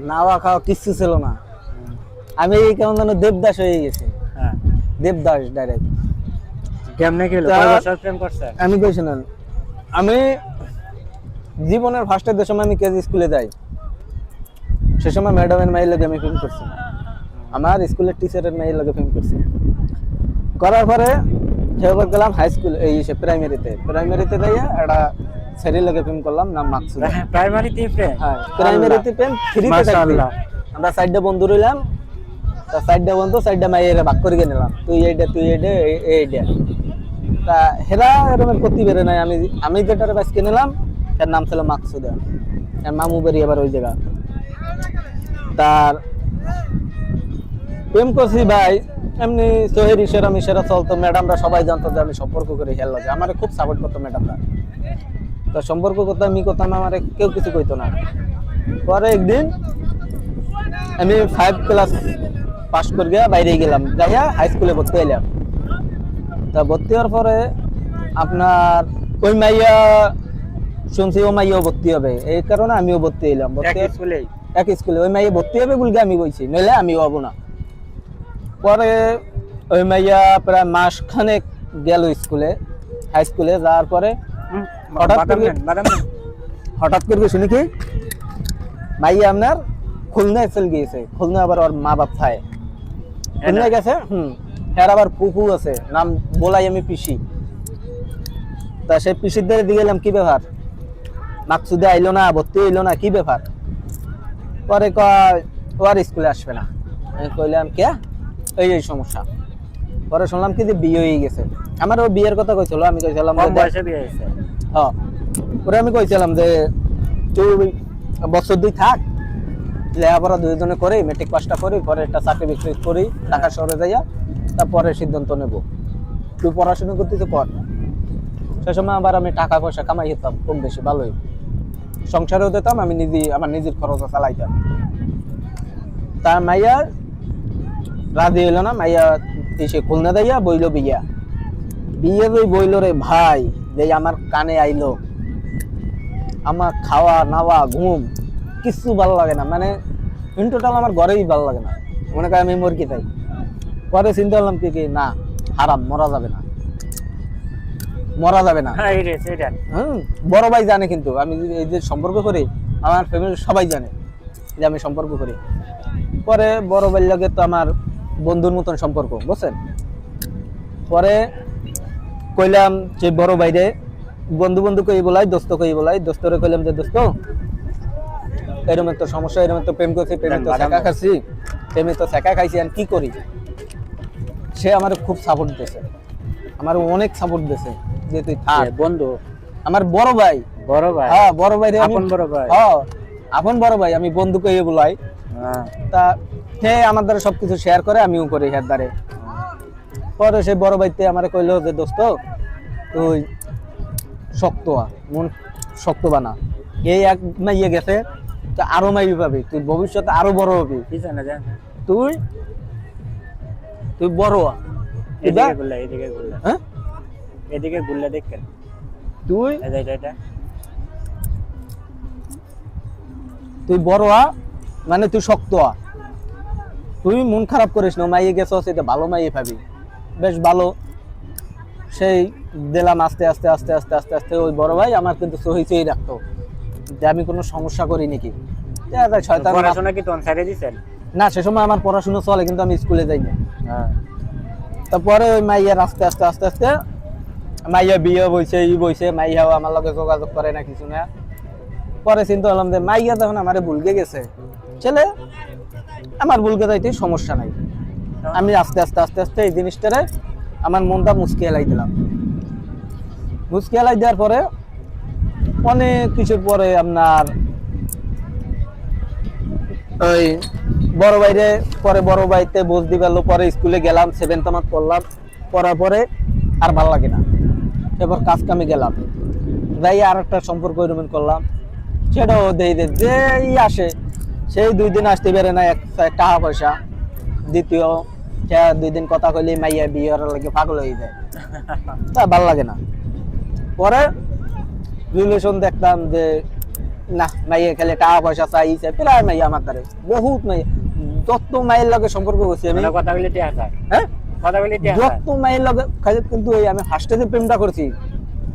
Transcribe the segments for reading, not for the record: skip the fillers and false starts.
নাওয়া খাওয়া কিচ্ছু ছিল না। আমি কেমন যেন দেবদাস হয়ে গেছি। হ্যাঁ, দেবদাস ডাইরেক্ট। কেমনে গেল? তা- কয় বছর প্রেম করছেন? আমি কইছি না, আমি জীবনের ফার্স্টের যে সময় আমি কেজি স্কুলে যাই, সে সময় ম্যাডামের মায়ের লগে আমি প্রেম করছি। আমার স্কুলের টিচারের মায়ের লগে প্রেম করছি। করার পরে সেবার গেলাম হাই স্কুল, এই প্রাইমারিতে যাইয়া একটা ছেলের লগে প্রেম করলাম, নাম মাকসুদ। প্রাইমারিতে প্রেম? হ্যাঁ, প্রাইমারিতে প্রেম, ফ্রিতে থাকছি। মাশাআল্লাহ। আমরা সাইডে বন্ধু রইলাম, তা সাইডে বন্ধু সাইডে মাইয়ের ভাগ করে নিলাম, তুই এইটা। তা হেরা এরকমের করতে বেরো নাই। আমি যেটার বাস কিনে নিলাম, তার নাম ছিল মাকসুদা। এর মামু বাড়ি আবার ওই জায়গা। তার প্রেম করছি ভাই, এমনি সোহের ইশারা চলতো। ম্যাডামরা সবাই জানতো যে আমি সম্পর্ক করে খেয়াল লাগে, আমার খুব সাপোর্ট করতো ম্যাডামরা। তো সম্পর্ক করতাম, আমি করতাম, আমার কেউ কিছু কইতো না। পরে একদিন আমি 5 ক্লাস পাস করে গিয়া বাইরে গেলাম, যাইয়া হাই স্কুলে ভর্তি হইলাম। তা ভর্তি হওয়ার পরে আপনার ওই মাইয়া শুনছি ও মাইয়াও ভর্তি হবে, এই কারণে আমিও ভর্তি হইলাম। এক স্কুলে ওই মাইয়া ভর্তি হবে বলকে আমি বলছি, নইলে আমিও হবো না। পরে ওই মাইয়া প্রায় মাস খানেক গেল স্কুলে, হাই স্কুলে যাওয়ার পরে হঠাৎ করে শুনি কি মাইয়া আপনার খুলনায় চলে গিয়েছে। খুলনা আবার ওর মা বাপ থাকে, খুলনায় গেছে। এর আবার পুপু আছে, নাম বলাই আমি পিসি। তা সেই পিসির দ্বারা দিয়ে গেলাম, কি ব্যাপার মাকসুদে আইলো না, ভর্তি হইলো না, কি ব্যাপার? পরে কয় ও আর স্কুলে আসবে না। আমি কইলাম কে, এই সমস্যা। পরে শুনলাম কি যে বিয়ে হয়ে গেছে। আমার ও বিয়ের কথা কইছিল, আমি কইছিলাম হ্যাঁ, পরে আমি কইছিলাম যে তুই বছর 2 থাক, লেখাপড়া দুইজনে করে মেট্রিক পাসটা করি, পরে একটা চাকরি বিক্রি করি ঢাকা শহরে যাইয়া, তারপরে সিদ্ধান্ত নেব। তুই পড়াশোনা করতেছে কর। সে সময় আবার আমি টাকা পয়সা কামাই যেতাম কম বেশি ভালোই, সংসারেও দিতাম, আমি আমার নিজের খরচ চালাইতাম। তার মাইয়া রাজি হইল না। মাইয়া এসে খুলনা দাইয়া বইল বিয়া। বিয়ে বইল রে ভাই, যে আমার কানে আইলো, আমার খাওয়া নাওয়া ঘুম কিছু ভালো লাগে না, মানে ইন টোটাল আমার ঘরেই ভালো লাগে না, মনে করি আমি মরকি তাই। পরে চিন্তা করলাম কি না, হারাম, মরা যাবে না। বড় ভাই জানে, কিন্তু আমি এই যে সম্পর্ক করি, আমার ফ্যামিলির সবাই জানে যে আমি সম্পর্ক করি। পরে বড় ভাইয়ের লগে তো আমার বন্ধুর মতন সম্পর্ক, বুঝছেন। পরে কইলাম যে বড় ভাইরে, বন্ধু কই বলাই, দোস্ত কই বলাই, দোস্তরে কইলাম যে দোস্ত এরকম একটা সমস্যা, এরকম তো প্রেম করছি, প্রেমে তো শেখা খাচ্ছি, প্রেমে তো শেখা খাইছি, আর কি করি? সে আমার খুব সাপোর্ট দিয়েছে, আমার অনেক সাপোর্ট দিয়েছে যে তুই থাক। বন্ধু আমার বড় ভাই, হ্যাঁ বড় ভাই রে, আপন বড় ভাই, হ্যাঁ আপন বড় ভাই, আমি বন্ধু কইয়ে বলাই। তা সে আমার দ্বারা সবকিছু শেয়ার করে, আমিও করি হের দ্বারে। পরে সে বড় ভাইতে আমার কইলো যে দোস্ত তুই শক্ত মন, শক্ত বানা, এই এক মাইয়ে গেছে তো আরো মাইবি পাবি, তুই ভবিষ্যতে আরো বড় হবি, তুই তুই বড় এদিকে গুল্লা দেখেন তুই তুই বড় মানে তুই শক্ত, তুই মন খারাপ করিস না, মাইয়ে গেছ সেটা ভালো মাইয়ে পাবি, বেশ ভালো। সেই দিলাম আস্তে আস্তে আস্তে আস্তে আস্তে আস্তে। ওই বড় ভাই আমার কিন্তু সহিতেই রাখতো যে আমি কোনো সমস্যা করি নাকি। না, সে সময় আমার পড়াশোনা চলে, কিন্তু আমি স্কুলে যাই না। তারপরে ওই মাইয়ার আস্তে আস্তে আস্তে আস্তে মাইয়া বিয়ে বইছে, বইছে, মাইয়াও আমার লগে যোগাযোগ করে না, কিছু না। পরে চিন্তা করলাম যে মাইয়া তখন আমারে ভুলকে গেছে, ছেলে আমার ভুলকে যাইতে সমস্যা নাই। আমি আস্তে আস্তে আস্তে আস্তে এই জিনিসটারে আমার মনটা মুচকে এলাই দিলাম। মুচকে এলাই দেওয়ার পরে অনেক কিছুর পরে আপনার ওই বড় ভাইরে, পরে বড় ভাইতে বুঝ দি পারলো। পরে স্কুলে গেলাম, 7th মাস পড়লাম, পড়ার পরে আর ভাল লাগে না, এবার কাজ কামে গেলাম, যাই আর একটা সম্পর্ক এরকম করলাম। সেটাও দেই যেই আসে সেই 2 দিন আসতে পারে না, এক টাকা পয়সা। দ্বিতীয় 2 দিন কথা কইলে মাইয়া বিয়ের লাগে পাগল হয়ে যায়, তা ভাল লাগে না। পরে রিলেশন দেখতাম যে না মাইয়ে খেলে টাকা পয়সা চাইছে প্রায় মাইয়া আমার দ্বারে বহুত মাইয়া যত মায়ের লগে সম্পর্ক করছি আমি মানে কথা বলে টিয়া চায় হ্যাঁ কথা বলে টিয়া চায় যত মায়ের লগে খালি কিন্তু এই আমি ফার্স্টে যে প্রেমটা করছি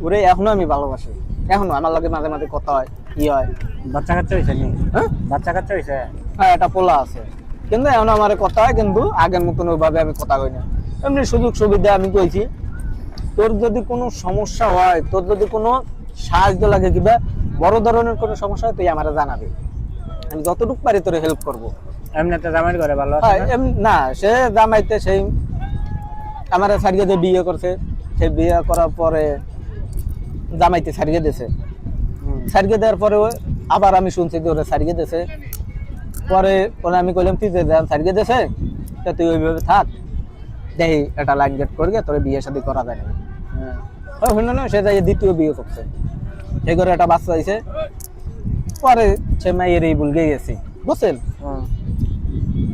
ওরে এখনো আমি ভালোবাসি এখনো আমার লগে মাঝে মাঝে কথা হয় কি হয় বাচ্চা কাচ্চা হয়েছে নি হ্যাঁ বাচ্চা কাচ্চা হয়েছে হ্যাঁ একটা পোলা আছে কিন্তু এখন আমার কথা হয় কিন্তু আগের মতন ওইভাবে আমি কথা কই না এমনি সুযোগ সুবিধা আমি কইছি তোর যদি কোনো সমস্যা হয় তোর যদি কোনো সাহায্য লাগে কিংবা বড় ধরনের কোনো সমস্যা হয় তুই আমারে জানাবি আমি যতটুকু পারি তোরে হেল্প করবো এমনিতে জামাই করে ভালো আছে হ্যাঁ, না? না সে জামাইতে সেই আমার সারিয়ে দিয়ে বিয়ে করছে সে বিয়ে করার পরে জামাইতে সারিয়ে দিয়েছে হুম। সারিয়ে দেওয়ার পরে আবার আমি শুনছি যে ওরা সারিয়ে দিয়েছে পরে ওরা আমি কইলাম তুই যে সারিয়ে দিয়েছে তা তুই ওইভাবে থাক দেখি এটা লাইন গেট করবে তোর বিয়ে শাদী করা যায় না হ্যাঁ। শুনলো না সে যাই দ্বিতীয় বিয়ে করছে সে করে একটা বাচ্চা হয়েছে পরে সে মাইয়ের এই ভুলকে গেছি বুঝছেন হুম।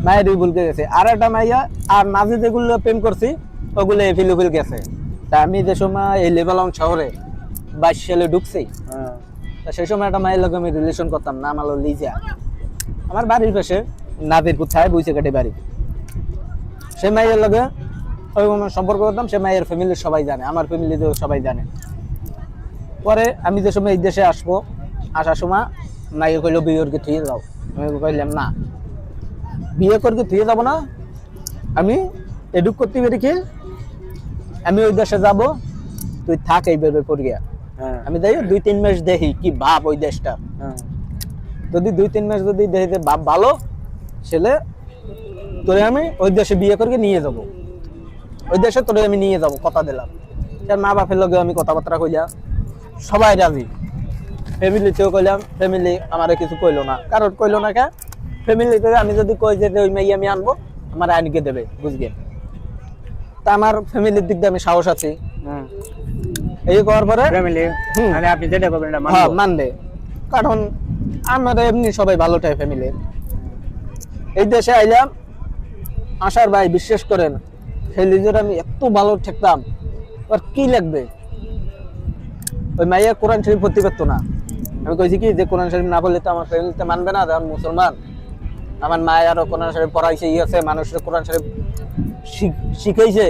মায়ের এই ভুলকে গেছে আর একটা মাইয়া আর মাঝে যেগুলো প্রেম করছি ওগুলো এভিলেবল গেছে তা আমি যে সময় এই লেবালং শহরে 22 সালে ঢুকছি হ্যাঁ। তা সেই সময় একটা মায়ের লগে আমি রিলেশন করতাম নাম হলো লিজা আমার বাড়ির পাশে নাদিরপুর থায় বুঝে কাটে বাড়ি সে মায়ের লগে ওই সম্পর্ক করতাম সে মায়ের ফ্যামিলির সবাই জানে আমার ফ্যামিলিতেও সবাই জানে পরে আমি যে সময় এই দেশে আসবো আসার সময় মাইয়ে কইলো বিয়ে করকে থুয়ে যাও আমি কইলাম না বিয়ে করকে থুয়ে যাবো না আমি এডুক করতে পারি কি আমি ওই দেশে যাব তুই থাক এইভাবে পড়িয়া হ্যাঁ। আমি যাই 2-3 মাস দেখি কি ভাব ওই দেশটা হ্যাঁ। যদি 2-3 মাস যদি দেখি যে ভাব ভালো ছেলে তোরে আমি ওই দেশে বিয়ে করে নিয়ে যাব ওই দেশে তোরে আমি নিয়ে যাব কথা দিলাম তার মা বাপের লগে আমি কথাবার্তা কইলাম সবাই রাজি ফ্যামিলিতেও কইলাম ফ্যামিলি আমারে কিছু কইলো না কারণ কইলো না কে ফ্যামিলিতে আমি যদি কই যে ওই মেয়ে আমি আনবো আমার আইনকে দেবে বুঝবে তা আমার ফ্যামিলির দিক দিয়ে আমি সাহস আছি হুম। এই করার পরে ফ্যামিলি হুম। মানে আপনি যেটা করবেন এটা হ্যাঁ মানবো মানবে কারণ আমরা এমনি সবাই ভালো টাই ফ্যামিলি এই দেশে আইলাম আসার ভাই বিশ্বাস করেন সেই লিজের আমি এত ভালো ঠেকতাম আর কি লাগবে ওই মাইয়া কোরআন শরীফ ভর্তি করতো না আমি কইছি কি যে কোরআন শরীফ না বললে তো আমার ফ্যামিলিতে মানবে না যেমন মুসলমান আমার মায়ের আরো কোরআন শরীফ পড়াইছে আছে মানুষের কোরআন শরীফ শিখাইছে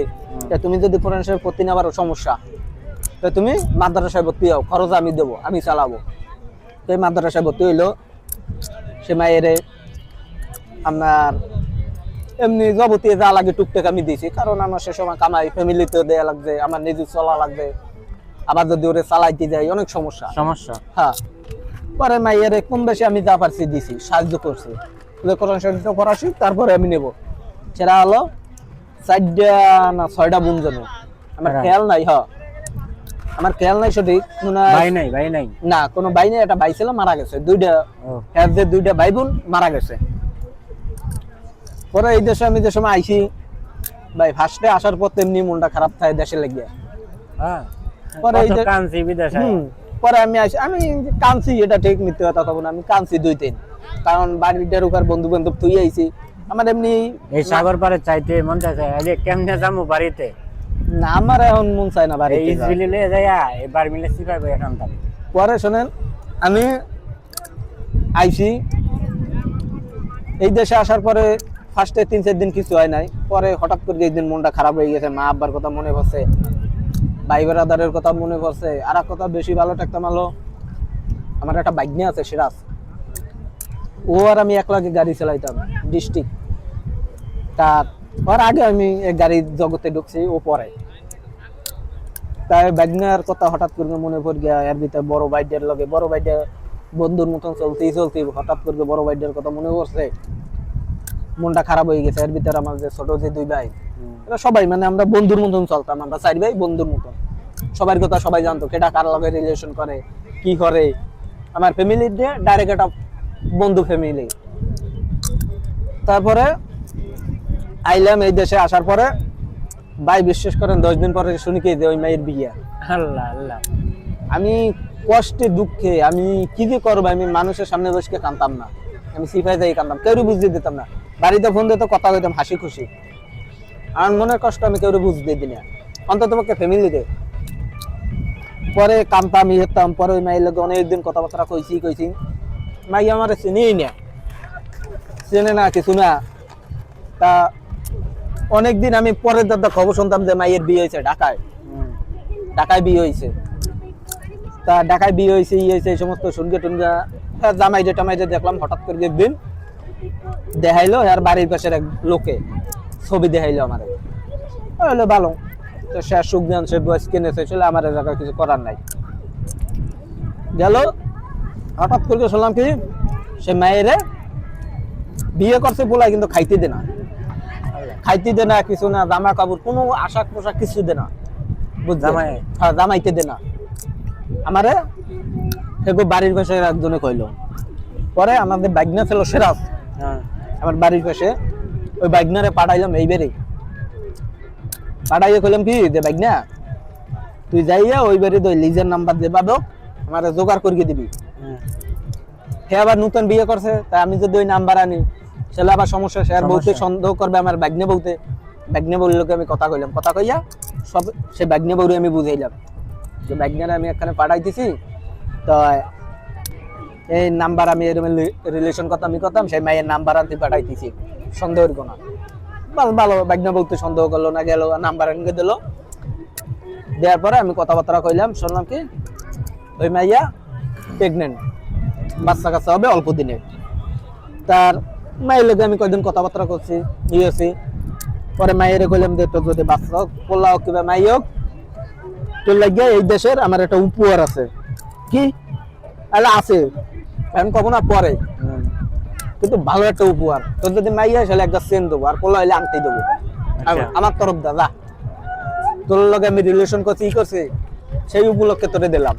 তা তুমি যদি কোরআন শরীফ পড়তে না পারো সমস্যা তো তুমি মাদ্রাসায় ভর্তি হও খরচ আমি দেবো আমি চালাবো তো এই মাদ্রাসায় ভর্তি হইলো সে মায়ের আপনার এমনি যাবতীয় যা লাগে টুকটাক আমি দিয়েছি কারণ আমার সে সময় কামাই ফ্যামিলিতেও দেয়া লাগবে আমার নিজে চলা লাগবে আবার যদি ওরে চালাইতে যাই অনেক সমস্যা সমস্যা হ্যাঁ পরে মাইয়ের কম বেশি আমি যা পারছি দিছি সাহায্য করছি কোরআন শরীফটা পড়াছি তারপরে আমি নেব সেটা হলো 4টা না 6টা বোন জানো আমার হ্যাঁ। খেয়াল নাই হ্যাঁ আমার খেয়াল নাই সঠিক ভাই নাই না কোনো ভাই নেই একটা ভাই ছিল মারা গেছে দুইটা ও এর যে 2টা ভাই বোন মারা গেছে পরে এই দেশে আমি যে সময় আইছি ভাই ফার্স্টে আসার পর তেমনি মনটা খারাপ থাকে দেশে লেগে হ্যাঁ পরে এই কত যে- কাঁদছি বিদেশে পরে আমি আসি আমি কাঁদছি এটা ঠিক মিথ্যে কথা কব না আমি কাঁদছি 2-3 কারণ বাড়িটার উপর বন্ধু বান্ধব তুই আইছি আমার এমনি এই সাগর পারে চাইতে মন চাইছে আরে কেমনে যাবো বাড়িতে না আমার এখন মন চায় না এই বাড়িতে যাওয়ার। ইসবিলি লয়ে যাইয়া এবার মিলে সিপাইবো এখন তার পরে শোনেন আমি আইছি এই দেশে আসার পরে ফার্স্টে 3-4 দিন কিছু হয় নাই পরে হঠাৎ করে একদিন মনটা খারাপ হয়ে গেছে মা আব্বার কথা মনে পড়ছে ভাই ব্রাদারের কথা মনে পড়ছে আর এক কথা বেশি ভালো থাকতাম হলো আমার একটা বাইক নিয়ে আছে সিরাজ ও আর আমি একলাগে গাড়ি চালাইতাম ডিস্ট্রিক্ট তার ওর আগে আমি এই গাড়ির জগতে ঢুকছি ও পরে তাই বাইকনার কথা হঠাৎ করে মনে পড়ে গিয়া এর ভিতরে বড় বাইডের লগে বড় বাইডের বন্ধুর মতন চলতেই হঠাৎ করে বড় বাইডের কথা মনে পড়ছে মনটা খারাপ হয়ে গেছে এর ভিতরে আমার যে ছোট যে 2 ভাই এরা সবাই মানে আমরা বন্ধুর মতন চলতাম আমরা 4 ভাই বন্ধুর মতন সবার কথা সবাই জানতো কেটা কার লগে রিলেশন করে কি করে আমার ফ্যামিলি দিয়ে ডাইরেক্ট একটা বন্ধু ফ্যামিলি তারপরে আইলাম এই দেশে আসার পরে ভাই বিশ্বাস করেন 10 দিন পরে শুনি কি যে ওই মায়ের বিয়ে আল্লাহ আল্লাহ আমি কষ্টে দুঃখে আমি কি যে করবো আমি মানুষের সামনে বসে কাঁদতাম না আমি সিফাই যাই কাঁদতাম কেউ বুঝতে দিতাম না বাড়িতে ফোন দিতে কথা কইতাম হাসি খুশি আর মনের কষ্ট আমি কেউ বুঝতে দিই না অন্তত পক্ষে ফ্যামিলিতে পরে কাঁদতাম ইয়েতাম পরে ওই মায়ের লোক অনেকদিন কথাবার্তা কইছি মাই আমার চিনেই না, চেনে না কিছু না। তা অনেকদিন আমি পরের দাদা খবর শুনতাম যে মাইয়ের বিয়ে হয়েছে ঢাকায়, ঢাকায় বিয়ে হয়েছে। তা ঢাকায় বিয়ে হয়েছে ইয়ে হয়েছে এই সমস্ত শুনগে টুনগা জামাইরে টামাইরে দেখলাম। হঠাৎ করে একদিন দেখাইলো আর বাড়ির পাশের এক লোকে ছবি দেখাইলো আমারে, হলো ভালো। তো সে সুখ জ্ঞান সে বয়স কিনেছে, চলে আমার জায়গায় কিছু করার নাই। গেল হঠাৎ করে শুনলাম কি সে মায়েরে বিয়ে করছে বলে কিন্তু খাইতে দে না, খাইতে দে না, কিছু না, জামা কাপড় কোনো আশাক পোশাক কিছু দে না, জামাই? হ্যাঁ জামাইতে দে না আমারে। সেগো বাড়ির পাশে একজনে কইলো। পরে আমাদের বাইগনা ছিল সেরাজ, আমার বাড়ির পাশে, ওই বাইগনারে পাঠাইলাম এইবারে। পাঠাইয়ে কইলাম কি যে বাইগনা তুই যাইয়া ওই বাড়ি ওই লিজের নাম্বার দে বাদক আমার জোগাড় করিয়ে দিবি। সে আবার নতুন বিয়ে করছে, তাই আমি যদি ওই নাম্বার আনি সেটা আবার সমস্যা। সে আর বউতে সন্দেহ করবে আমার বাগ্নে বউতে। বাগ্নে বউর লোকে আমি কথা কইলাম, কথা কইয়া সব সে বাগ্নে বউরে আমি বুঝাইলাম যে বাগ্নেরা আমি এখানে পাঠাইতেছি, তো এই নাম্বার আমি এরকম রিলেশন কথা আমি করতাম, সেই মায়ের নাম্বার আনতে পাঠাইতেছি, সন্দেহ হইব না। ভালো বাগ্নে বউতে সন্দেহ করলো না, গেল নাম্বার এনে দিল। দেওয়ার পরে আমি কথাবার্তা কইলাম, শুনলাম কি ওই মাইয়া প্রেগনেন্ট, বাচ্চা কাচ্চা হবে অল্প দিনে। তার মায়ের লোকে আমি কয়দিন কথাবার্তা করছি নিয়েছি। পরে মায়ের কইলাম যে তোর যদি বাচ্চা হোক পোলা হোক কিংবা মাই হোক, তোর লাগিয়ে এই দেশের আমার একটা উপহার আছে। কি আরে আছে এখন কব না পরে, কিন্তু ভালো একটা উপহার। তোর যদি মাই হয় তাহলে একটা চেন দেবো, আর পোলা হইলে আনতেই দেবো আমার তরফ দাদা। তোর লগে আমি রিলেশন করছি ই করছি, সেই উপলক্ষে তোরে দিলাম।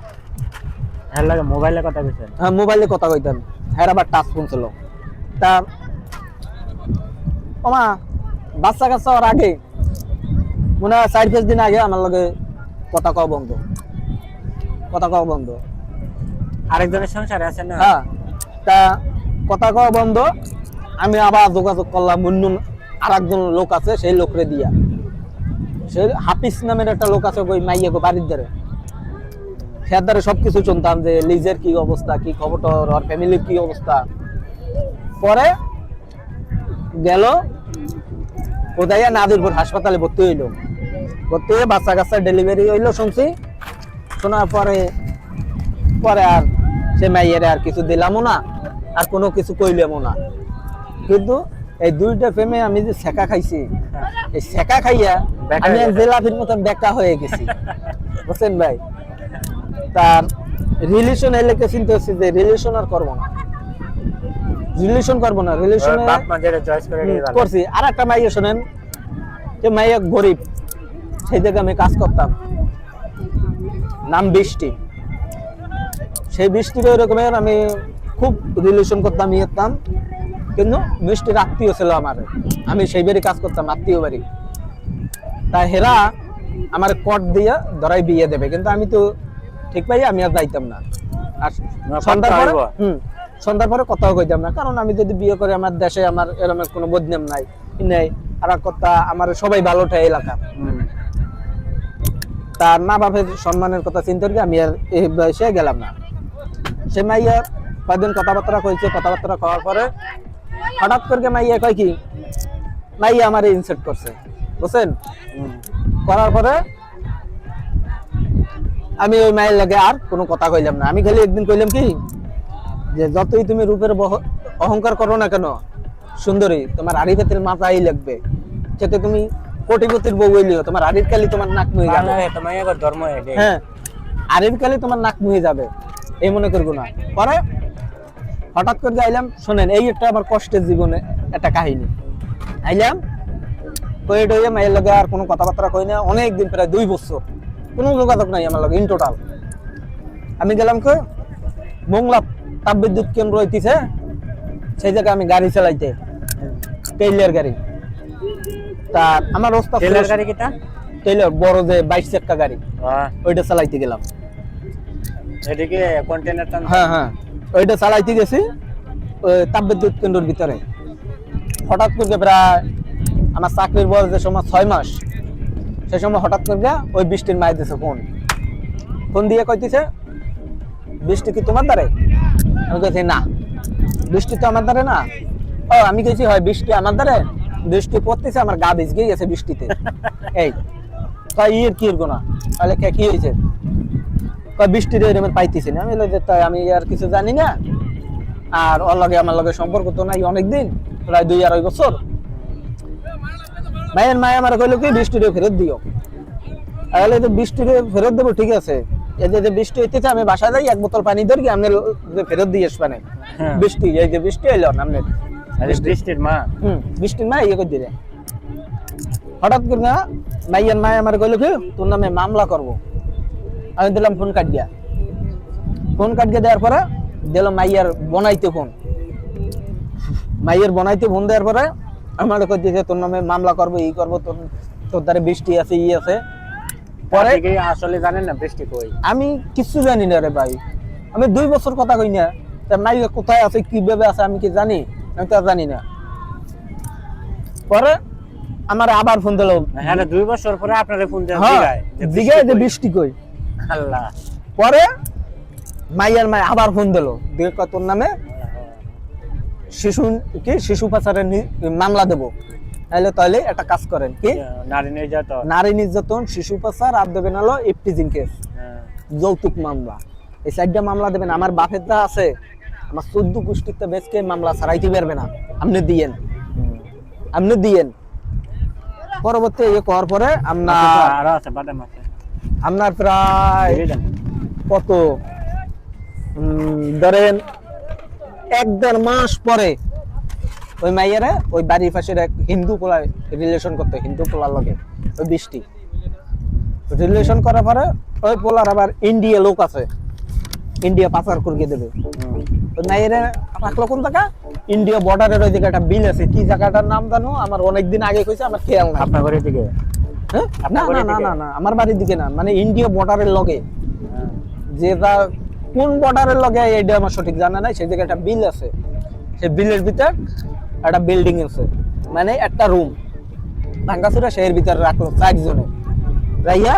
হ্যাঁ লাগে মোবাইলে কথা কইছেন? হ্যাঁ মোবাইলে কথা কইতাম, হ্যাঁ আবার টাচ ফোন ছিল। তা ওমা বাচ্চা কাচ্চা ওর আগে মনে হয় 4-5 দিন আগে আমার লগে কথা কওয়া বন্ধ, কথা কওয়া বন্ধ। আরেকজনের সংসারে আছেন না? হ্যাঁ, তা কথা কওয়া বন্ধ। আমি আবার যোগাযোগ করলাম অন্য আরেকজন লোক আছে, সেই লোকরে দিয়া। সে হাফিজ নামের একটা লোক আছে ওই মাইয়া গো বাড়ির ধারে, সে ধারে সবকিছু শুনতাম যে লিজের কি অবস্থা, কি খবর, ওর ফ্যামিলির কি অবস্থা। পরে গেল কোথায় নাদিরপুর হাসপাতালে ভর্তি হইলো, ভর্তি হয়ে বাচ্চা কাচ্চা ডেলিভারি হইলো শুনছি। শোনার পরে পরে আর সে মাইয়ের আর কিছু দিলামও না, আর কোনো কিছু কইলামও না। কিন্তু এই দুইটা প্রেমে আমি যে ছেঁকা খাইছি, এই ছেঁকা খাইয়া আমি জেলাপির মতন বেকা হয়ে গেছি, বুঝছেন ভাই। তার রিলেশন এলাকা চিন্তা হচ্ছে যে রিলেশন আর করবো না, রিলেশন করবো না। রিলেশন বাপ মা যেটা চয়েস করে নিয়ে ভালো করছি। আর একটা মাইয়া শোনেন, যে মাইয়া গরিব, সেই জায়গায় আমি কাজ করতাম, নাম বৃষ্টি। সেই বৃষ্টির ওই রকমের আমি খুব রিলেশন করতাম, ইয়েতাম। কিন্তু বৃষ্টির আত্মীয় ছিল আমার, আমি সেই বাড়ি কাজ করতাম, আত্মীয় বাড়ি। তাই হেরা আমার কট দিয়ে ধরাই বিয়ে দেবে, কিন্তু আমি তো ঠিক পাই আমি আর যাইতাম না। আর সন্ধ্যার পরে সন্ধ্যার পরে কথাও কইতাম না, কারণ আমি যদি বিয়ে করে আমার দেশে আমার এরকম কোনো বদনাম নাই নেই। আর কথা আমার সবাই ভালোটা এলাকা, তার মা বাপের সম্মানের কথা চিন্তা করে আমি আর এই বয়সে গেলাম না। সে মাইয়া কয়েকদিন কথাবার্তা কইছে, কথাবার্তা খাওয়ার পরে হঠাৎ করে মাইয়া কয় কি মাইয়া আমার ইনসেট করছে, বুঝছেন। করার পরে আমি ওই মায়ের লাগে আর কোনো কথা কইলাম না। আমি খালি একদিন কইলাম কি যে যতই তুমি রূপের অহংকার করো না কেন সুন্দরী, তোমার আড়ি পেতের মাথায় লাগবে। সেটা তুমি কোটিপতির বউ হইলেও তোমার আড়ির কালি তোমার নাক মুহে যাবে। হ্যাঁ, আড়ির কালি তোমার নাক মুহে যাবে, এই মনে করবো না। পরে হঠাৎ করে আইলাম, শোনেন এই একটা আমার কষ্টের জীবনে একটা কাহিনী। আইলাম কয়ে টয়ে মায়ের লগে আর কোনো কথাবার্তা কই না অনেকদিন, প্রায় 2 বছর কোনো যোগাযোগ নাই আমার লগে ইন টোটাল। আমি গেলাম কে মোংলা তাপবিদ্যুৎ কেন্দ্র হইতেছে, সেই জায়গায় আমি গাড়ি চালাইতে, টেইলার গাড়ি। তা আমার রাস্তা টেইলার গাড়ি কিটা? টেইলার বড় যে 22 চাকা গাড়ি, ওইটা চালাইতে গেলাম। এদিকে কন্টেইনার টান? হ্যাঁ হ্যাঁ, ওইটা চালাইতে গেছি ওই তাপবিদ্যুৎ কেন্দ্রের ভিতরে। হঠাৎ করে প্রায় আমার চাকরির বয়স যে সময় 6 মাস, সেই সময় হঠাৎ করে ওই বৃষ্টির মায়ের দিছে ফোন দিয়ে কইতেছে বৃষ্টি কি তোমার দ্বারে? আমি কইছি না, বৃষ্টি তো আমার দ্বারে না। ও আমি গেছি হয় বৃষ্টি আমার দ্বারে, বৃষ্টি পড়তেছে আমার গা ভিজে গেছে বৃষ্টিতে। এই কয় ইয়ের কি এরকম না, তাহলে কি হয়েছে? কয় বৃষ্টির এরকম পাইতেছি না। আমি বললাম যে তাই আমি আর কিছু জানি না, আর ওর লগে আমার লগে সম্পর্ক তো নাই অনেকদিন, প্রায় 2-2.5 বছর। মায়ের মায় আমার কইলো কি বৃষ্টিরে ফেরত দিও। তাহলে তো বৃষ্টিরে ফেরত দেবো, ঠিক আছে, এই যে বৃষ্টি হইতেছে আমি বাসায় যাই 1 বোতল পানি ধরি আপনি ফেরত দিয়ে আসবেন। হ্যাঁ। বৃষ্টি এই যে বৃষ্টি এলো না আপনি বৃষ্টির মা। বৃষ্টির মা ইয়ে করে দিলে। হঠাৎ করে না মাইয়ার মায় আমার কইলো কি তোর নামে মামলা করব। আমি দিলাম ফোন কাটিয়া, ফোন কাটিয়ে দেওয়ার পরে দিল মাইয়ার বনাইতে ফোন। মাইয়ের বনাইতে ফোন দেওয়ার পরে আমার কই দিয়েছে তোর নামে মামলা করবো, ই করবো, তোর তোর দ্বারা বৃষ্টি আছে ই আছে। পরে আপনি কি আসলে জানেন না বৃষ্টি কই? আমি কিছু জানি না রে ভাই, আমি 2 বছর কথা কই না, তা মাইয়া কোথায় আছে কিভাবে আছে আমি কি জানি? আমি তো আর জানি না। পরে আমার আবার ফোন দিল, হ্যাঁ 2 বছর পরে আপনারে ফোন দেন হ্যাঁ দিগায় দিঘায় যে বৃষ্টি কই। আল্লাহ। পরে মাইয়ার মায় আবার ফোন দিল, দিয়ে কয় তোর নামে শিশু পাচারের মামলা দেবো। তাহলে একটা কাজ করেন কি, নারী নির্যাতন, নারী নির্যাতন, শিশু পাচার আর দেবেন হলো ইফটিজিং কেস, যৌতুক মামলা। এই 4টা মামলা দেবেন। আমার বাপের দা আছে, আমার 14 গোষ্ঠীতে বেশকে মামলা ছাড়াইতে পারবে না, আপনি দিয়েন, আপনি দিয়েন। পরবর্তী ইয়ে করার পরে আরো আছে বাদাম আছে আপনার প্রায় দিয়ে দেন। কত ধরেন 1-1.5 মাস পরে ওই মাইয়ারে ওই বাড়ির পাশের এক হিন্দু পোলা রিলেশন করতে, হিন্দু পোলার লগে ওই বৃষ্টি রিলেশন করার পরে ওই পোলার আবার ইন্ডিয়া লোক আছে, ইন্ডিয়া পাচার করে দেবে। ওই মাইয়ারে রাখলো কোন জায়গা, ইন্ডিয়া বর্ডারের ওই জায়গাটা বিল আছে, কি জায়গাটার নাম জানো, আমার অনেকদিন আগে কইছে, আমার খেয়াল না। আপনার ঘরের দিকে? হ্যাঁ? না আপনার না বাড়ির না দিকে? না না আমার বাড়ির দিকে না, মানে ইন্ডিয়া বর্ডারের লগে, যেটা কোন বর্ডারের লগে এইটা আমার সঠিক জানা নাই। সেই জায়গায় একটা বিল আছে, সেই বিলের ভিতর একটা বিল্ডিং আছে, মানে একটা রুম ভাঙ্গাচুরা, সেই ভিতরে রাখলো 4 জনে। রাইয়া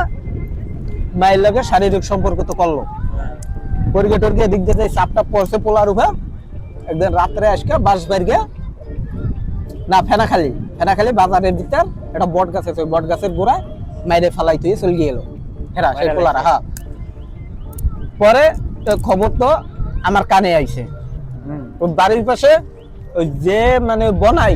মায়ের লগে শারীরিক সম্পর্ক তো করলো, পরিগে টরগে দিক দিয়ে চাপটা পড়ছে পোলার উপর। একদিন রাত্রে আজকে বাস বাইরে না ফেনাখালি বাজারের ভিতর একটা বট গাছ আছে, ওই বট গাছের গোড়ায় মাইরে ফালাই তুই চলে গেল হেরা সেই পোলারা। হ্যাঁ, পরে খবর তো আমার কানে আইছে, ওই বাড়ির পাশে ওই যে মানে বনাই